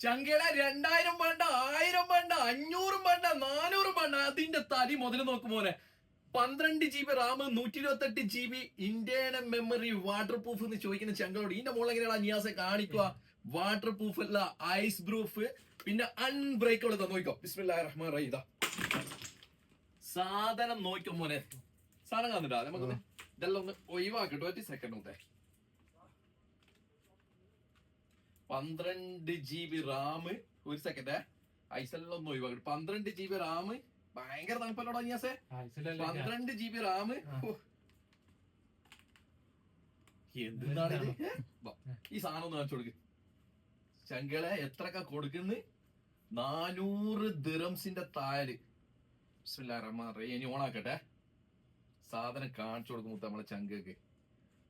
ചങ്കേട 2000 വേണ്ട, 1000 വേണ്ട, 500 വേണ്ട, 400 വേണ്ട, അതിന്റെ തലി മുതൽ നോക്കുമോനെ. 12 GB RAM, 128 GB internal memory, water proof എന്ന് ചോദിക്കുന്ന ചങ്കളോട് ഇതിന്റെ മുകളിൽ എങ്ങനെയാണ് നിയാസെ കാണിക്കുക? വാട്ടർ പ്രൂഫ് അല്ല, ഐസ് പ്രൂഫ്, പിന്നെ അൺബ്രേക്കബിൾ. നോക്കിക്കോ, ബിസ്മില്ലാഹിർ റഹ്മാനിർ റഹീം. സാധനം നോക്കിക്കോ മോനെ, സാധനം കാണുന്നുണ്ടോ? നമുക്കൊന്ന് ഇതെല്ലാം ഒന്ന് ഒഴിവാക്കിട്ടോ, 1 സെക്കൻഡ് മുതേ. 12 GB റാം, 1 സെക്കൻഡ്, ഐസെല്ലാം ഒന്ന് ഒഴിവാക്കിട്ട്. 12 GB റാം, ഭയങ്കര തണുപ്പല്ലോടാ നിയാസെ. 12 GB റാം. എന്താണ് ഇത്? ഈ സാധനം ഒന്ന് കാണിച്ചു കൊടുക്ക് ചങ്കളെ. എത്രക്ക കൊടുക്കുന്നു? 400 ദിറംസിന്റെ താഴെ. ബിസ്മില്ലാഹിർ റഹ്മാനിർ റഹീം. ഇനി ഓണാക്കട്ടെ, സാധനം കാണിച്ചു കൊടുക്കും നമ്മളെ ചങ്കക്ക്.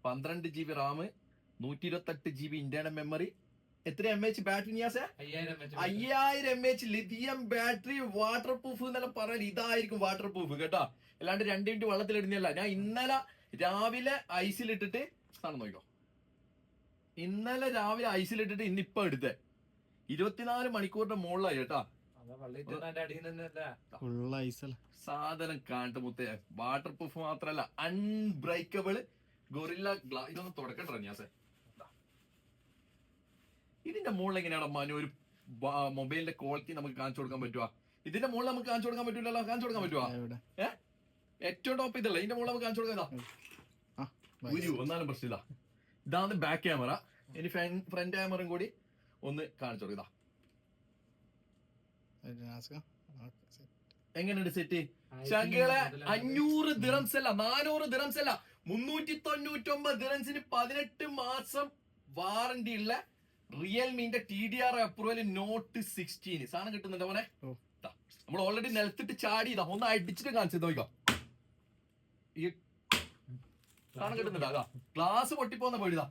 12 GB RAM, 128 GB internal memory. എത്ര mAh ബാറ്ററി നിയാസെ? 5000 mAh lithium battery. Waterproof എന്നെല്ലാം പറഞ്ഞാൽ ഇതായിരിക്കും വാട്ടർ പ്രൂഫ് കേട്ടോ, അല്ലാണ്ട് 2 മിനിറ്റ് വെള്ളത്തിലിടുന്നല്ല. ഞാൻ ഇന്നലെ രാവിലെ ഐസിലിട്ടിട്ട് സാധനം നോക്കിക്കോ. ഇന്നലെ രാവിലെ ഐസിലിട്ടിട്ട് ഇന്നിപ്പോ എടുത്തേ. 24 മണിക്കൂറിന്റെ മുകളിലായി കേട്ടാ. സാധനം കാണിട്ട് മുത്തേ. വാട്ടർ പ്രൂഫ് മാത്രല്ല, അൺബ്രേക്കബിൾ ഗൊറില്ല ഗ്ലാസ്. ഇതൊന്നും തുടക്കട്ടെ ഞാസേ. ഇതിന്റെ മുകളിൽ എങ്ങനെയാണ് മനു ഒരു മൊബൈലിന്റെ ക്വാളിറ്റി നമുക്ക് കാണിച്ചു കൊടുക്കാൻ പറ്റുക? ഇതിന്റെ മുകളിൽ നമുക്ക് കാണിച്ചു കൊടുക്കാൻ പറ്റൂലല്ലോ. കാണിച്ചു കൊടുക്കാൻ പറ്റുക? ഏറ്റവും ടോപ്പ് ഇതല്ല, ഇതിന്റെ മുകളിൽ നമുക്ക് കാണിച്ചു കൊടുക്കാം. ഒന്നാലും പ്രശ്നമില്ല. ഇതാണ് ബാക്ക് ക്യാമറ. ഇനി ഫ്രണ്ട് ക്യാമറയും കൂടി ഒന്ന് കാണിച്ചു കൊടുക്കുക. എങ്ങനെയുണ്ട് സെറ്റ്? ചങ്കളെ 500 ദിറംസ് അല്ല, 400 ദിറംസ് അല്ല, 399 ദിറംസിന് 18 മാസം വാറന്റി ഉള്ള റിയൽമിന്റെ TDR അപ്രൂവൽ നോട്ട് 16 സാധനം കിട്ടുന്നുണ്ട് മോനെ. നമ്മൾ ഓൾറെഡി നിലത്തിട്ട് ചാടിയതാ, ഒന്ന് അടിച്ചിട്ട് കാണിച്ചത് നോക്കാം. ഈ സാധനം കിട്ടുന്നുണ്ട്. അതാ ഗ്ലാസ് പൊട്ടിപ്പോന്ന പേടിതാ.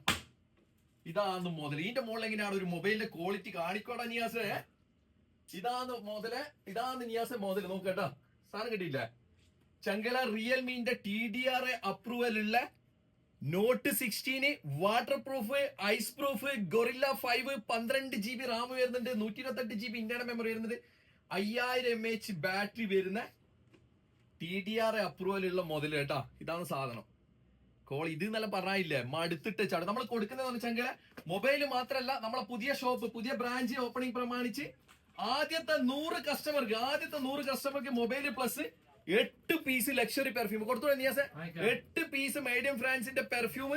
ഇതാന്ന് മുതൽ. ഇതിന്റെ മുകളിൽ എങ്ങനെയാണ് ഒരു മൊബൈലിന്റെ ക്വാളിറ്റി കാണിക്കോടാ നിയാസേ? ഇതാന്ന് മുതല്, ഇതാന്ന് നിയാസെ മുതൽ നോക്കട്ടാ. സാധനം കിട്ടിയില്ലേ ചങ്കല? റിയൽമിന്റെ TDR അപ്രൂവൽ ഉള്ള note 16, water proof, ice proof, Gorilla 5, 12 GB RAM വരുന്നുണ്ട്, 128 GB ഇന്റേണൽ മെമ്മറി വരുന്നുണ്ട്, 5000 mAh ബാറ്ററി വരുന്ന TDR അപ്രൂവൽ ഉള്ള മുതൽ കേട്ടാ. ഇതാണ് സാധനം. കോൾ ഇത് നല്ല പറഞ്ഞില്ലേ, മടുത്തിട്ട് ചാടും. നമ്മൾ കൊടുക്കുന്നതെന്ന് വെച്ചെങ്കിൽ മൊബൈൽ മാത്രമല്ല, നമ്മളെ പുതിയ ഷോപ്പ്, പുതിയ ബ്രാഞ്ച് ഓപ്പണിംഗ് പ്രമാണിച്ച് ആദ്യത്തെ 100 കസ്റ്റമർക്ക് mobile plus 8 piece luxury perfume കൊടുത്തു. 8 പീസ് മെയ്ഡ് ഇൻ ഫ്രാൻസിന്റെ perfume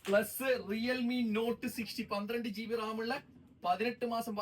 plus Realme note 60 12 GB റാമുള്ള 18 മാസം